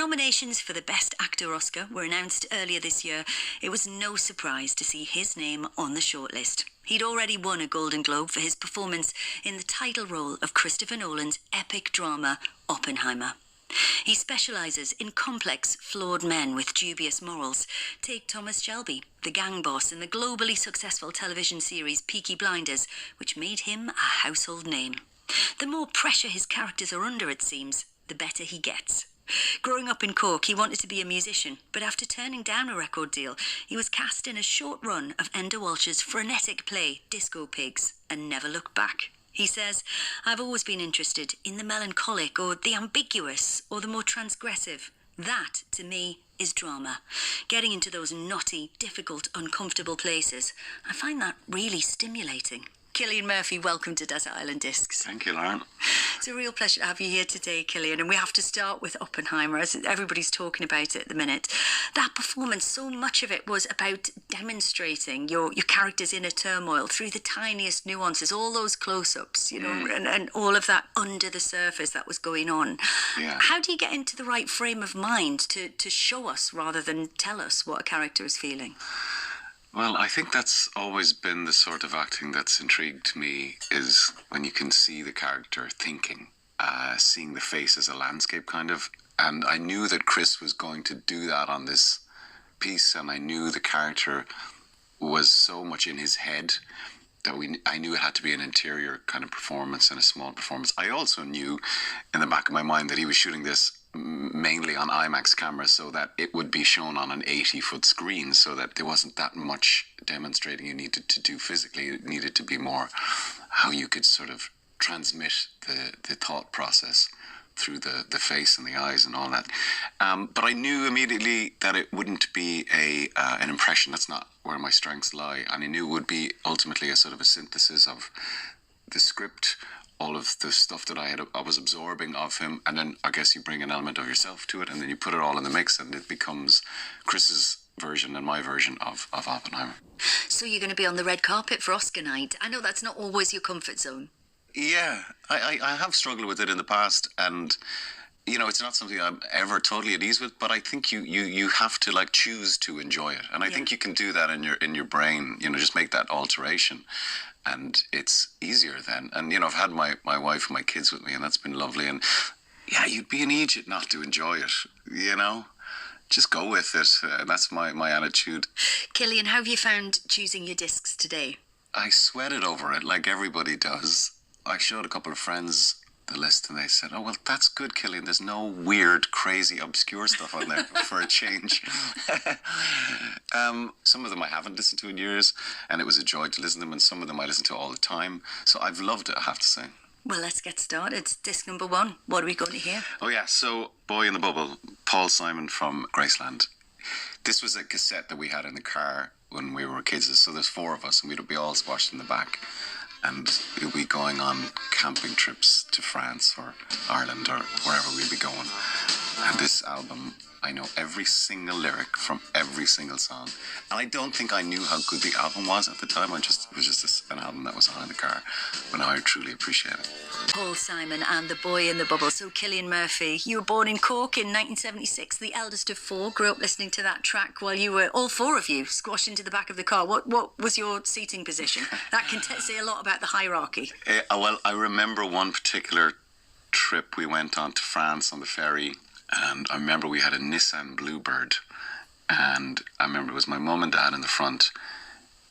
nominations for the Best Actor Oscar were announced earlier this year, it was no surprise to see his name on the shortlist. He'd already won a Golden Globe for his performance in the title role of Christopher Nolan's epic drama, Oppenheimer. He specialises in complex, flawed men with dubious morals. Take Thomas Shelby, the gang boss in the globally successful television series Peaky Blinders, which made him a household name. The more pressure his characters are under, it seems, the better he gets. Growing up in Cork, he wanted to be a musician, but after turning down a record deal, he was cast in a short run of Enda Walsh's frenetic play, Disco Pigs, and never looked back. He says, "I've always been interested in the melancholic or the ambiguous or the more transgressive. That, to me, is drama. Getting into those knotty, difficult, uncomfortable places. I find that really stimulating." Cillian Murphy, welcome to Desert Island Discs. Thank you, Lauren. It's a real pleasure to have you here today, Cillian, and we have to start with Oppenheimer, as everybody's talking about it at the minute. That performance, so much of it was about demonstrating your character's inner turmoil through the tiniest nuances, all those close-ups, and all of that under the surface that was going on. Yeah. How do you get into the right frame of mind to show us rather than tell us what a character is feeling? Well, I think that's always been the sort of acting that's intrigued me, is when you can see the character thinking, seeing the face as a landscape kind of. And I knew that Chris was going to do that on this piece, and I knew the character was so much in his head that I knew it had to be an interior kind of performance and a small performance. I also knew in the back of my mind that he was shooting this mainly on IMAX cameras so that it would be shown on an 80-foot screen, so that there wasn't that much demonstrating you needed to do physically. It needed to be more how you could sort of transmit the thought process through the face and the eyes and all that. But I knew immediately that it wouldn't be an impression. That's not where my strengths lie. And I knew it would be ultimately a sort of a synthesis of the script, all of the stuff that I was absorbing of him, and then I guess you bring an element of yourself to it, and then you put it all in the mix, and it becomes Chris's version and my version of Oppenheimer. So you're going to be on the red carpet for Oscar night. I know that's not always your comfort zone. Yeah, I have struggled with it in the past, and it's not something I'm ever totally at ease with, but I think you have to choose to enjoy it, and I think you can do that in your brain. Just make that alteration, and it's easier then. And I've had my wife and my kids with me, and that's been lovely. And yeah, you'd be an idiot not to enjoy it. Just go with it. That's my attitude. Cillian, how have you found choosing your discs today? I sweated over it like everybody does. I showed a couple of friends the list, and they said, "Oh, well, that's good, Cillian. There's no weird, crazy, obscure stuff on there for a change." Some of them I haven't listened to in years, and it was a joy to listen to them, and some of them I listen to all the time. So I've loved it, I have to say. Well, let's get started. Disc number 1. What are we going to hear? Oh, yeah. So, Boy in the Bubble, Paul Simon from Graceland. This was a cassette that we had in the car when we were kids. So there's 4 of us, and we'd be all squashed in the back. And we'd be going on camping trips to France or Ireland or wherever we'd be going. And this album, I know every single lyric from every single song. And I don't think I knew how good the album was at the time. It was just an album that was on in the car. But now I truly appreciate it. Paul Simon and The Boy in the Bubble. So, Cillian Murphy, you were born in Cork in 1976, the eldest of 4. Grew up listening to that track while you were, all 4 of you, squashed into the back of the car. What was your seating position? That can say a lot about the hierarchy. Well, I remember one particular trip we went on to France on the ferry, and I remember we had a Nissan Bluebird, and I remember it was my mum and dad in the front,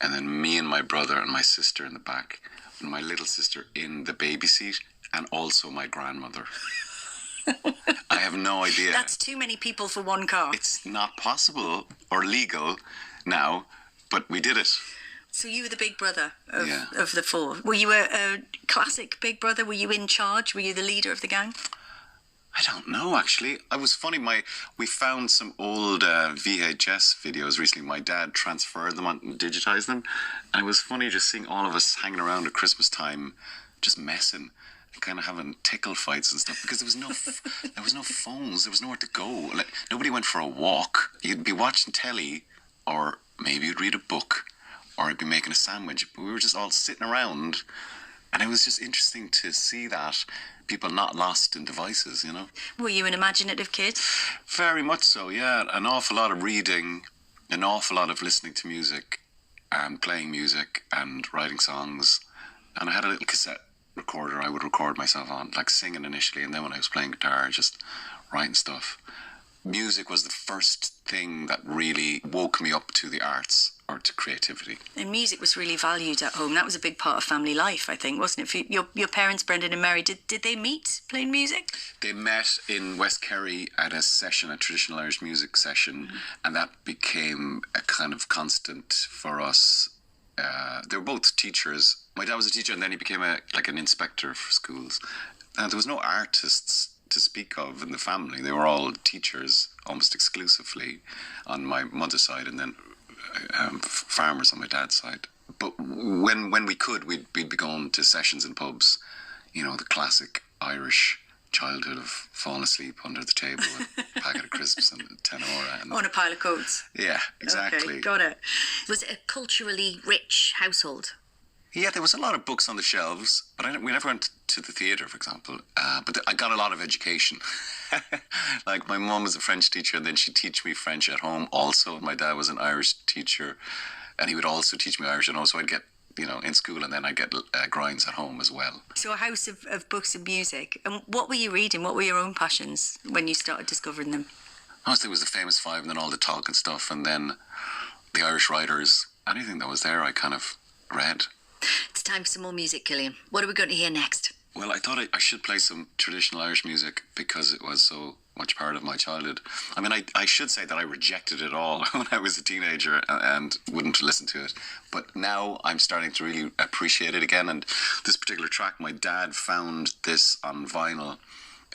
and then me and my brother and my sister in the back, and my little sister in the baby seat, and also my grandmother. I have no idea. That's too many people for one car. It's not possible or legal now, but we did it. So you were the big brother of the 4. Were you a classic big brother? Were you in charge? Were you the leader of the gang? I don't know, actually. It was funny. We found some old VHS videos recently. My dad transferred them and digitized them. And it was funny just seeing all of us hanging around at Christmas time, just messing and kind of having tickle fights and stuff, because there was no phones. There was nowhere to go. Nobody went for a walk. You'd be watching telly, or maybe you'd read a book, or I'd be making a sandwich. But we were just all sitting around. And it was just interesting to see that people not lost in devices, you know. Were you an imaginative kid? Very much so, yeah. An awful lot of reading, an awful lot of listening to music and playing music and writing songs. And I had a little cassette recorder I would record myself on, like singing initially, and then when I was playing guitar, just writing stuff. Music was the first thing that really woke me up to the arts or to creativity. And music was really valued at home. That was a big part of family life, I think, wasn't it? For your parents, Brendan and Mary, did they meet playing music? They met in West Kerry at a session, a traditional Irish music session, and that became a kind of constant for us. They were both teachers. My dad was a teacher, and then he became an inspector for schools. And there was no artists to speak of in the family. They were all teachers, almost exclusively, on my mother's side, and then farmers on my dad's side. But when we could, we'd be going to sessions in pubs. You know, the classic Irish childhood of falling asleep under the table with a packet of crisps and a tenora. And on a pile of coats? Yeah, exactly. Okay, got it. Was it a culturally rich household? Yeah, there was a lot of books on the shelves, but we never went to the theatre, for example. But I got a lot of education. Like, my mum was a French teacher, and then she'd teach me French at home also. My dad was an Irish teacher, and he would also teach me Irish at home. So I'd get, in school, and then I'd get grinds at home as well. So a house of books and music. And what were you reading? What were your own passions when you started discovering them? Honestly, it was the Famous Five, and then all the talk and stuff, and then the Irish writers. Anything that was there, I kind of read. It's time for some more music, Cillian. What are we going to hear next? Well, I thought I should play some traditional Irish music because it was so much part of my childhood. I mean, I should say that I rejected it all when I was a teenager and wouldn't listen to it. But now I'm starting to really appreciate it again. And this particular track, my dad found this on vinyl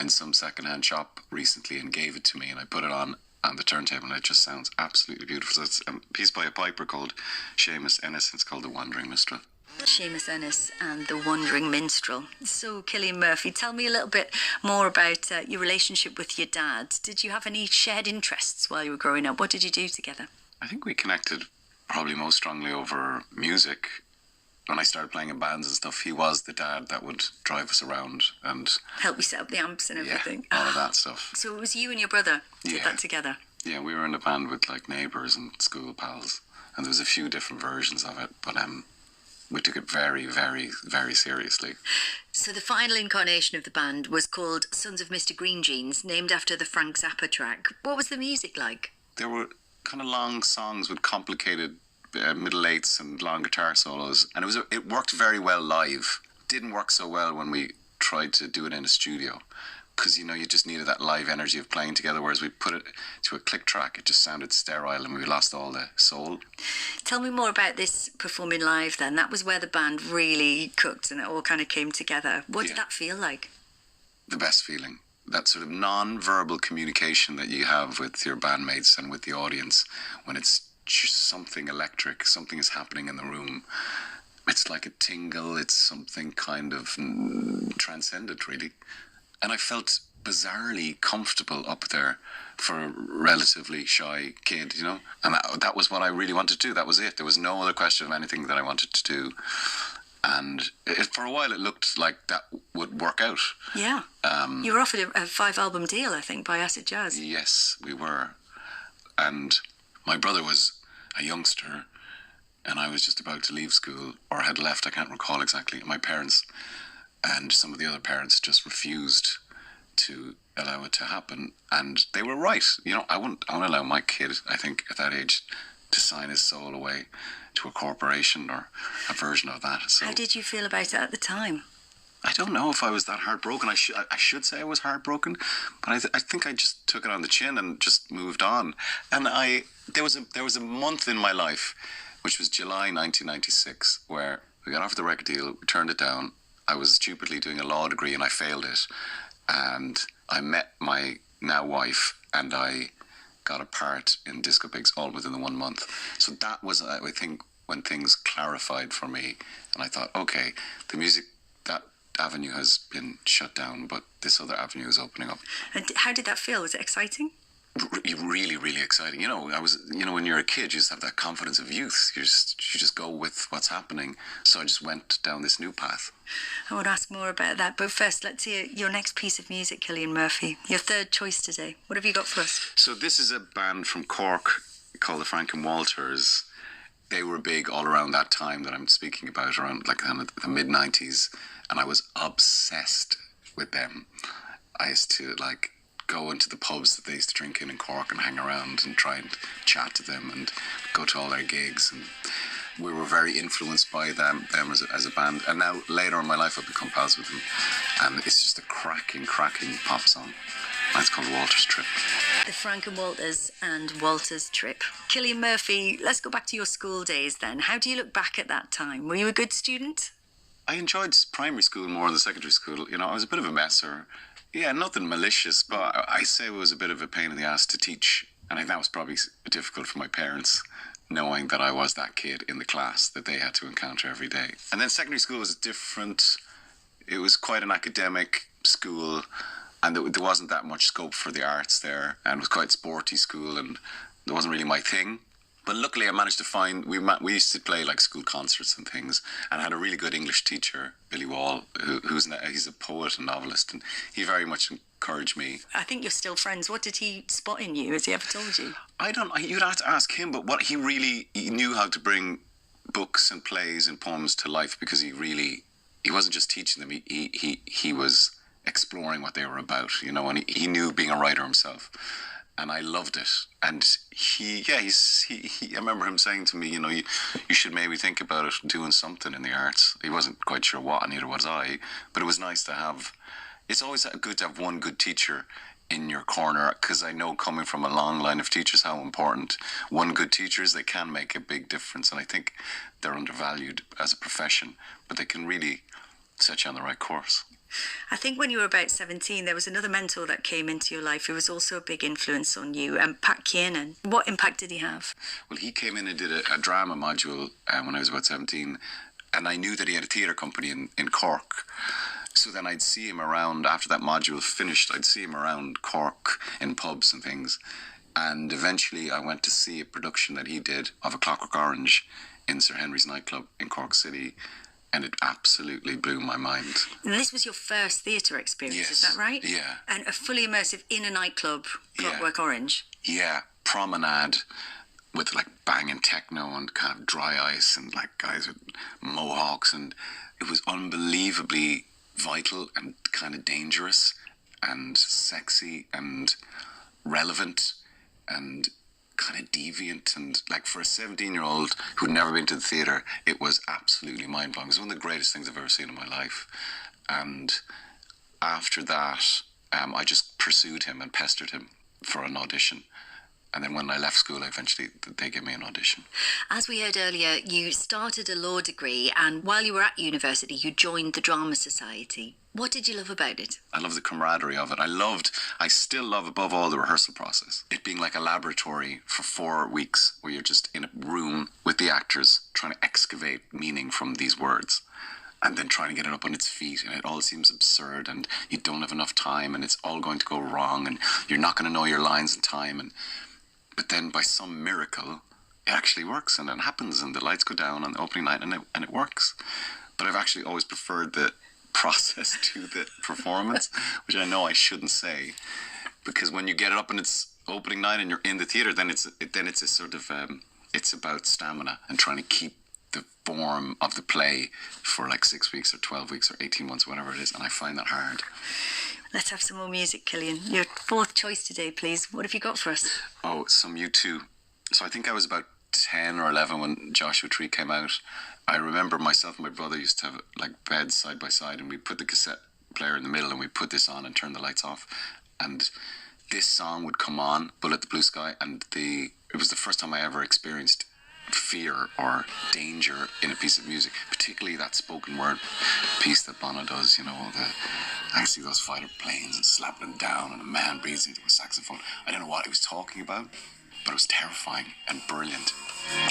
in some secondhand shop recently and gave it to me, and I put it on the turntable, and it just sounds absolutely beautiful. So it's a piece by a piper called Seamus Ennis. It's called The Wandering Minstrel. Seamus Ennis and The Wandering Minstrel. So, Cillian Murphy, tell me a little bit more about your relationship with your dad. Did you have any shared interests while you were growing up? What did you do together? I think we connected probably most strongly over music. When I started playing in bands and stuff, he was the dad that would drive us around and help you set up the amps and everything. Yeah, all of that stuff. So it was you and your brother did that together? Yeah, we were in a band with like neighbours and school pals, and there was a few different versions of it, but we took it very, very, very seriously. So the final incarnation of the band was called Sons of Mr. Green Jeans, named after the Frank Zappa track. What was the music like? There were kind of long songs with complicated middle eights and long guitar solos, and it worked very well live. Didn't work so well when we tried to do it in a studio, because you just needed that live energy of playing together, whereas we put it to a click track, it just sounded sterile and we lost all the soul. Tell me more about this performing live then. That was where the band really cooked and it all kind of came together. What did that feel like? The best feeling. That sort of non-verbal communication that you have with your bandmates and with the audience when it's just something electric, something is happening in the room. It's like a tingle, it's something kind of transcendent, really. And I felt bizarrely comfortable up there for a relatively shy kid, And that was what I really wanted to do. That was it. There was no other question of anything that I wanted to do. And for a while it looked like that would work out. Yeah. You were offered a 5-album deal, I think, by Acid Jazz. Yes, we were. And my brother was a youngster, and I was just about to leave school, or had left, I can't recall exactly. My parents and some of the other parents just refused to allow it to happen, and they were right. I wouldn't allow my kid, I think, at that age, to sign his soul away to a corporation or a version of that. So, how did you feel about it at the time? I don't know if I was that heartbroken. I should say I was heartbroken, but I think I just took it on the chin and just moved on. And there was a month in my life, which was July 1996, where we got off the record deal, we turned it down. I was stupidly doing a law degree and I failed it. And I met my now wife and I got a part in Disco Pigs all within the 1 month. So that was, I think, when things clarified for me. And I thought, okay, the music, that avenue has been shut down, but this other avenue is opening up. And how did that feel? Was it exciting? really, really exciting. When you're a kid, you just have that confidence of youth. You just go with what's happening. So I just went down this new path. I want to ask more about that, but first, let's hear your next piece of music, Cillian Murphy. Your third choice today. What have you got for us? So this is a band from Cork called the Frank and Walters. They were big all around that time that I'm speaking about, around like the mid-90s, and I was obsessed with them. I used to go into the pubs that they used to drink in Cork and hang around and try and chat to them and go to all their gigs, and we were very influenced by them as a band. And now later in my life I've become pals with them, and it's just a cracking pop song. It's called Walter's Trip. The Frank and Walter's Trip. Cillian Murphy, let's go back to your school days then. How do you look back at that time? Were you a good student? I enjoyed primary school more than secondary school. I was a bit of a messer. Yeah, nothing malicious, but I say it was a bit of a pain in the ass to teach. And I think that was probably difficult for my parents, knowing that I was that kid in the class that they had to encounter every day. And then secondary school was different. It was quite an academic school, and there wasn't that much scope for the arts there, and it was quite sporty school, and it wasn't really my thing. But luckily I managed to find, we used to play like school concerts and things, and I had a really good English teacher, Billy Wall, he's a poet and novelist, and he very much encouraged me. I think you're still friends. What did he spot in you? Has he ever told you? You'd have to ask him, but he knew how to bring books and plays and poems to life, because he wasn't just teaching them, he was exploring what they were about, and he knew being a writer himself. And I loved it. And I remember him saying to me, you should maybe think about it, doing something in the arts. He wasn't quite sure what, and neither was I, but it was nice to have. It's always good to have one good teacher in your corner, because I know, coming from a long line of teachers, how important one good teacher is. They can make a big difference, and I think they're undervalued as a profession, but they can really set you on the right course. I think when you were about 17, there was another mentor that came into your life who was also a big influence on you, Pat Kiernan. What impact did he have? Well, he came in and did a drama module when I was about 17, and I knew that he had a theatre company in Cork. So then I'd see him around, after that module finished, I'd see him around Cork in pubs and things. And eventually I went to see a production that he did of A Clockwork Orange in Sir Henry's nightclub in Cork City. And it absolutely blew my mind. And this was your first theatre experience, yes. Is that right? Yeah. And a fully immersive in a nightclub, Clockwork Orange? Yeah, promenade with banging techno and kind of dry ice and guys with mohawks, and it was unbelievably vital and kind of dangerous and sexy and relevant and kind of deviant, and for a 17-year-old who'd never been to the theatre, it was absolutely mind-blowing. It was one of the greatest things I've ever seen in my life. And after that, I just pursued him and pestered him for an audition. And then when I left school, they gave me an audition. As we heard earlier, you started a law degree, and while you were at university, you joined the Drama Society. What did you love about it? I love the camaraderie of it. I still love above all the rehearsal process. It being like a laboratory for 4 weeks where you're just in a room with the actors trying to excavate meaning from these words, and then trying to get it up on its feet, and it all seems absurd, and you don't have enough time, and it's all going to go wrong, and you're not going to know your lines in time, but then by some miracle, it actually works, and it happens, and the lights go down on the opening night, and it works. But I've actually always preferred the process to the performance, which I know I shouldn't say, because when you get it up on its opening night and you're in the theatre, then it's a sort of it's about stamina and trying to keep the form of the play for 6 weeks or 12 weeks or 18 months, whatever it is, and I find that hard. Let's have some more music, Cillian. Your fourth choice today, please. What have you got for us? Oh, some U2. So I think I was about 10 or 11 when Joshua Tree came out. I remember myself and my brother used to have beds side by side, and we put the cassette player in the middle, and we put this on and turn the lights off, and this song would come on, Bullet the Blue Sky, and it was the first time I ever experienced fear or danger in a piece of music, particularly that spoken word piece that Bono does, I see those fighter planes and slapping them down, and a man breathes into a saxophone. I don't know what he was talking about, but it was terrifying and brilliant.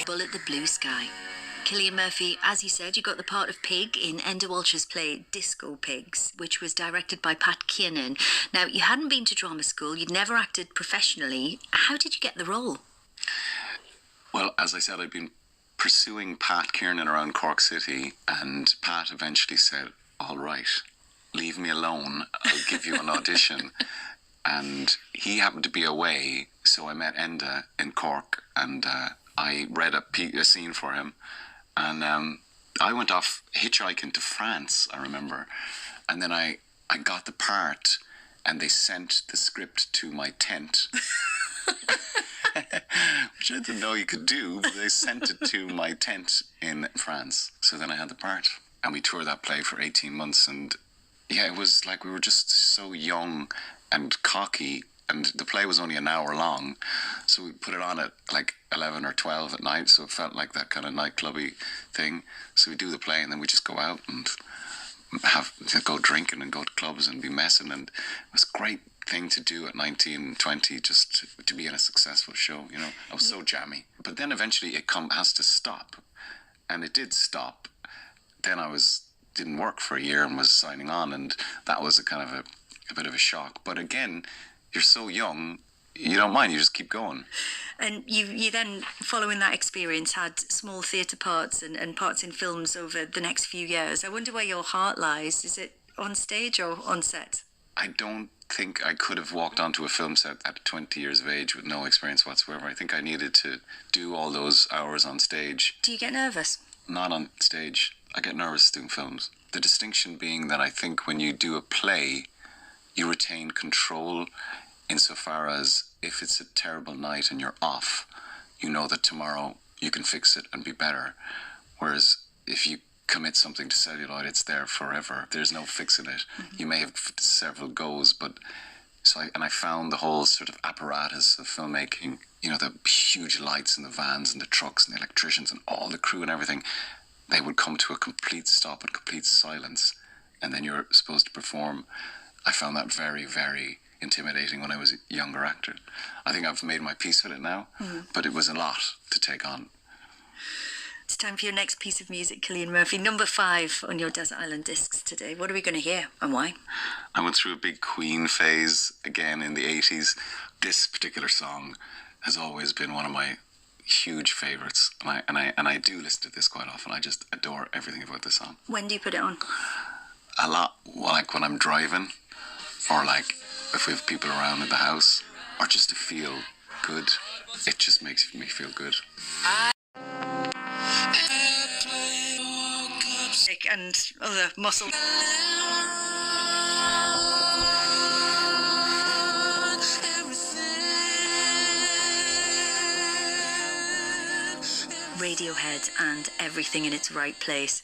Bullet the Blue Sky. Cillian Murphy, as you said, you got the part of Pig in Enda Walsh's play Disco Pigs, which was directed by Pat Kiernan. Now, you hadn't been to drama school, you'd never acted professionally. How did you get the role? Well, as I said, I'd been pursuing Pat Kiernan around Cork City, and Pat eventually said, all right, leave me alone, I'll give you an audition. And he happened to be away, so I met Enda in Cork, and I read a scene for him. And I went off hitchhiking to France, I remember. And then I got the part, and they sent the script to my tent. Which I didn't know you could do, but they sent it to my tent in France. So then I had the part. And we toured that play for 18 months. And yeah, it was like we were just so young and cocky. And the play was only an hour long, so we put it on at like 11 or 12 at night, so it felt like that kind of nightclubby thing. So we do the play, and then we just go out and go drinking and go to clubs and be messing, and it was a great thing to do at 19, 20, just to be in a successful show, you know. I was so jammy. But then eventually it has to stop, and it did stop. Then didn't work for a year and was signing on, and that was a kind of a bit of a shock. But again, you're so young, you don't mind, you just keep going. And you then, following that experience, had small theatre parts and parts in films over the next few years. I wonder where your heart lies. Is it on stage or on set? I don't think I could have walked onto a film set at 20 years of age with no experience whatsoever. I think I needed to do all those hours on stage. Do you get nervous? Not on stage. I get nervous doing films. The distinction being that I think when you do a play, you retain control insofar as if it's a terrible night and you're off, you know that tomorrow you can fix it and be better. Whereas if you commit something to celluloid, it's there forever. There's no fixing it. Mm-hmm. You may have several goes, but I found the whole sort of apparatus of filmmaking, you know, the huge lights in the vans and the trucks and the electricians and all the crew and everything, they would come to a complete stop and complete silence, and then you're supposed to perform. I found that very, very intimidating when I was a younger actor. I think I've made my peace with it now, but it was a lot to take on. It's time for your next piece of music, Cillian Murphy. Number 5 on your Desert Island Discs today. What are we going to hear and why? I went through a big Queen phase again in the 80s. This particular song has always been one of my huge favourites, and I do listen to this quite often. I just adore everything about this song. When do you put it on? A lot, like when I'm driving, or like if we have people around in the house, or just to feel good. It just makes me feel good. And other muscle. Radiohead and Everything in Its Right Place.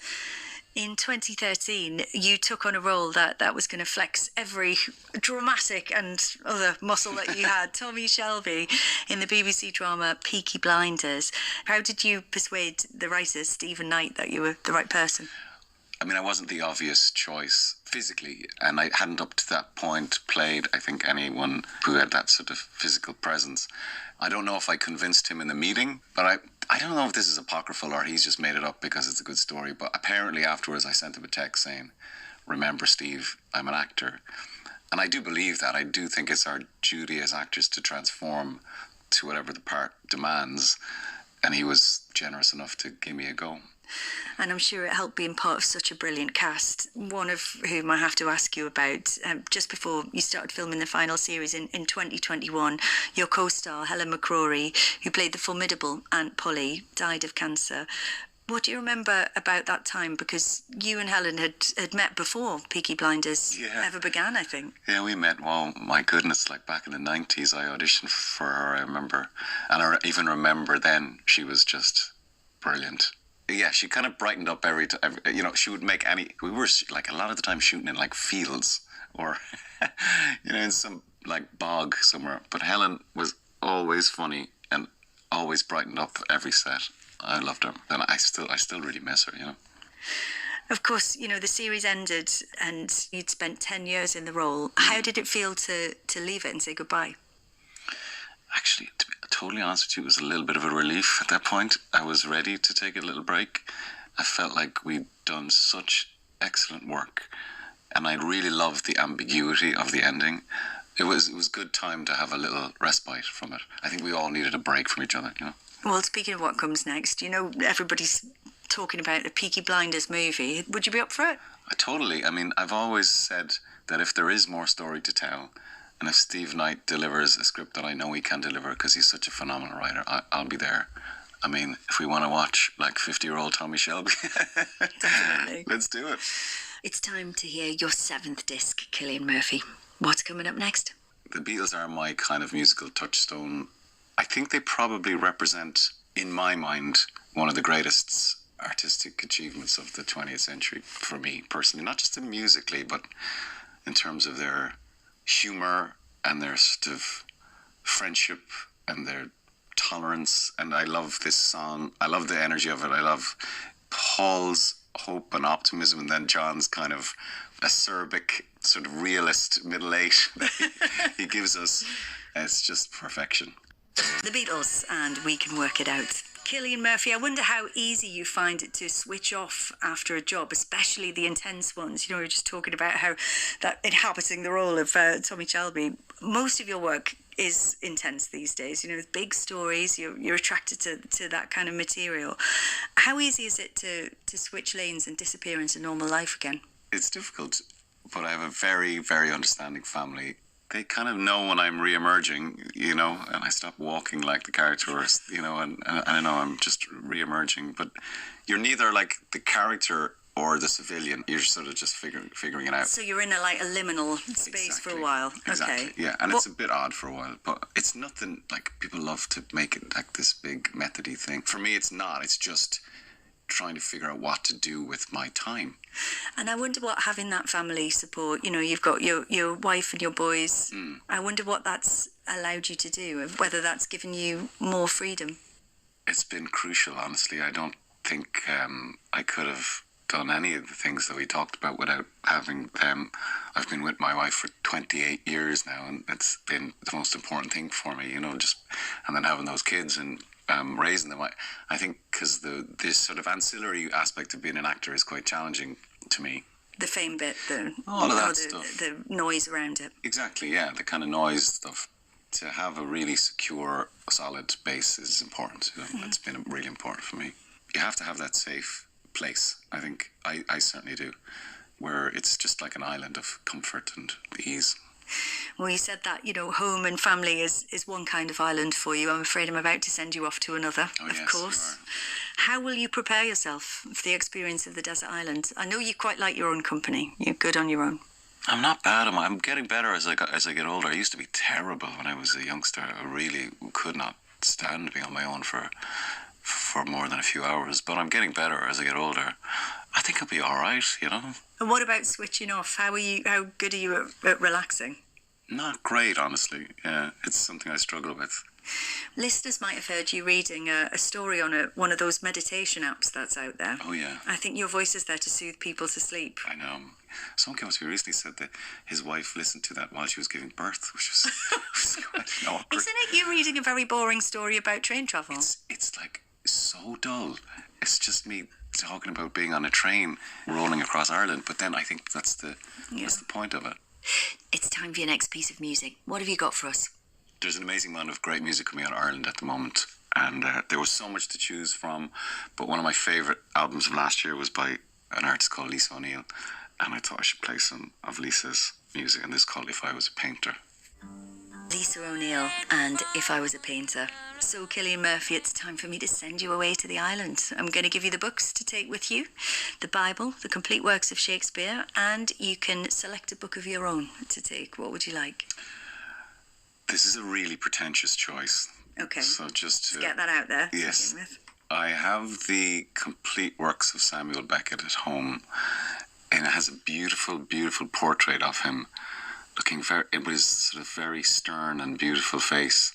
In 2013, you took on a role that was going to flex every dramatic and other muscle that you had. Tommy Shelby in the BBC drama Peaky Blinders. How did you persuade the writers, Stephen Knight, that you were the right person? I mean, I wasn't the obvious choice physically, and I hadn't up to that point played, I think, anyone who had that sort of physical presence. I don't know if I convinced him in the meeting, but I don't know if this is apocryphal or he's just made it up because it's a good story, but apparently afterwards I sent him a text saying, remember, Steve, I'm an actor. And I do believe that. I do think it's our duty as actors to transform to whatever the part demands, and he was generous enough to give me a go. And I'm sure it helped being part of such a brilliant cast, one of whom I have to ask you about. Just before you started filming the final series in 2021, your co-star, Helen McCrory, who played the formidable Aunt Polly, died of cancer. What do you remember about that time? Because you and Helen had met before Peaky Blinders ever began, I think. Yeah, we met, well, my goodness, like back in the 90s, I auditioned for her, I remember. And I even remember then she was just brilliant. Yeah, she kind of brightened up every you know, she would make we were like a lot of the time shooting in like fields or, you know, in some like bog somewhere. But Helen was always funny and always brightened up every set. I loved her. And I still really miss her, you know. Of course, you know, the series ended and you'd spent 10 years in the role. How did it feel to leave it and say goodbye? Actually, to be totally totally honest with you, it was a little bit of a relief at that point. I was ready to take a little break. I felt like we'd done such excellent work, and I really loved the ambiguity of the ending. It was good time to have a little respite from it. I think we all needed a break from each other, you know. Well, speaking of what comes next, you know, everybody's talking about the Peaky Blinders movie. Would you be up for it? Totally. I mean, I've always said that if there is more story to tell, and if Steve Knight delivers a script that I know he can deliver because he's such a phenomenal writer, I'll be there. I mean, if we want to watch like 50-year-old Tommy Shelby, Definitely. Let's do it. It's time to hear your 7th disc, Cillian Murphy. What's coming up next? The Beatles are my kind of musical touchstone. I think they probably represent, in my mind, one of the greatest artistic achievements of the 20th century for me personally, not just musically, but in terms of their humour and their sort of friendship and their tolerance. And I love this song. I love the energy of it. I love Paul's hope and optimism, and then John's kind of acerbic, sort of realist middle eight that he gives us. It's just perfection. The Beatles, and We Can Work It Out. Cillian Murphy, I wonder how easy you find it to switch off after a job, especially the intense ones. You know, we were just talking about how that inhabiting the role of Tommy Shelby. Most of your work is intense these days. You know, with big stories, you're attracted to that kind of material. How easy is it to switch lanes and disappear into normal life again? It's difficult, but I have a very, very understanding family. They kind of know when I'm re-emerging, you know, and I stop walking like the characters, you know, and I know I'm just re-emerging. But you're neither like the character or the civilian. You're sort of just figuring it out. So you're in a liminal space for a while. Exactly. Okay. Yeah, and it's a bit odd for a while, but it's nothing like people love to make it like this big methody thing. For me, it's not. It's just trying to figure out what to do with my time. And I wonder what having that family support, you know, you've got your wife and your boys. I wonder what that's allowed you to do, whether that's given you more freedom. It's been crucial, honestly. I don't think I could have done any of the things that we talked about without having them. I've been with my wife for 28 years now, and it's been the most important thing for me, you know, and then having those kids and raising them. I think because this sort of ancillary aspect of being an actor is quite challenging to me. The fame bit, all of that stuff. The noise around it. Exactly, yeah, the kind of noise stuff. To have a really secure, solid base is important. You know, That's been really important for me. You have to have that safe place. I think I certainly do, where it's just like an island of comfort and ease. Well, you said that, you know, home and family is one kind of island for you. I'm afraid I'm about to send you off to another, of course. How will you prepare yourself for the experience of the desert island? I know you quite like your own company. You're good on your own. I'm not bad. I'm getting better as I get older. I used to be terrible when I was a youngster. I really could not stand being on my own for more than a few hours. But I'm getting better as I get older. I think I'll be all right, you know. And what about switching off? How good are you at relaxing? Not great, honestly. Yeah, it's something I struggle with. Listeners might have heard you reading a story on one of those meditation apps that's out there. Oh, yeah. I think your voice is there to soothe people to sleep. I know. Someone came up to me recently said that his wife listened to that while she was giving birth, which was quite awkward. Isn't it you reading a very boring story about train travel? It's like so dull. It's just me talking about being on a train rolling across Ireland, but then I think that's the point of it. It's time for your next piece of music. What have you got for us? There's an amazing amount of great music coming out of Ireland at the moment, and there was so much to choose from, but one of my favourite albums of last year was by an artist called Lisa O'Neill, and I thought I should play some of Lisa's music, and this is called If I Was a Painter. Lisa O'Neill and If I Was a Painter. So, Cillian Murphy, it's time for me to send you away to the island. I'm going to give you the books to take with you, the Bible, the complete works of Shakespeare, and you can select a book of your own to take. What would you like? This is a really pretentious choice. Okay. So just to get that out there. Yes. I have the complete works of Samuel Beckett at home, and it has a beautiful, beautiful portrait of him, it was sort of very stern and beautiful face,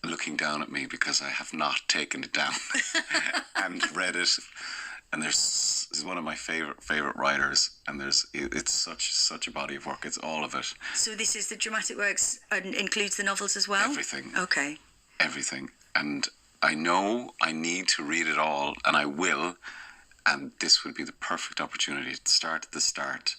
looking down at me because I have not taken it down and read it. And he's one of my favorite writers, and it's such a body of work. It's all of it. So this is the dramatic works and includes the novels as well? Everything. Okay. everything. And I know I need to read it all, and I will. And this would be the perfect opportunity to start at the start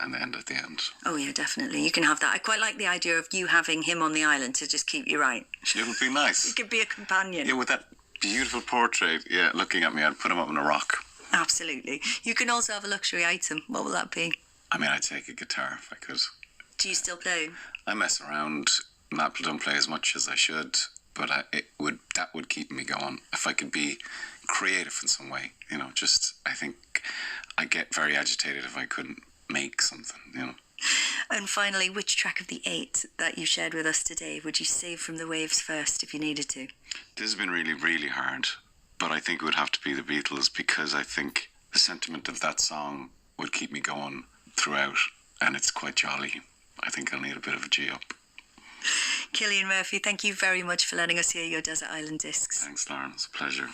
and end at the end. Oh, yeah, definitely. You can have that. I quite like the idea of you having him on the island to just keep you right. It would be nice. He could be a companion. Yeah, with that beautiful portrait, looking at me, I'd put him up on a rock. Absolutely. You can also have a luxury item. What will that be? I mean, I'd take a guitar if I could. Do you still play? I mess around. Don't play as much as I should, but that would keep me going if I could be creative in some way. I think I get very agitated if I couldn't make something. And finally, which track of the 8 that you shared with us today would you save from the waves first if you needed to? This has been really, really hard, but I think it would have to be the Beatles, because I think the sentiment of that song would keep me going throughout, and it's quite jolly. I think I'll need a bit of a G-up. Cillian Murphy, thank you very much for letting us hear your Desert Island Discs. Thanks, Lauren. It's a pleasure.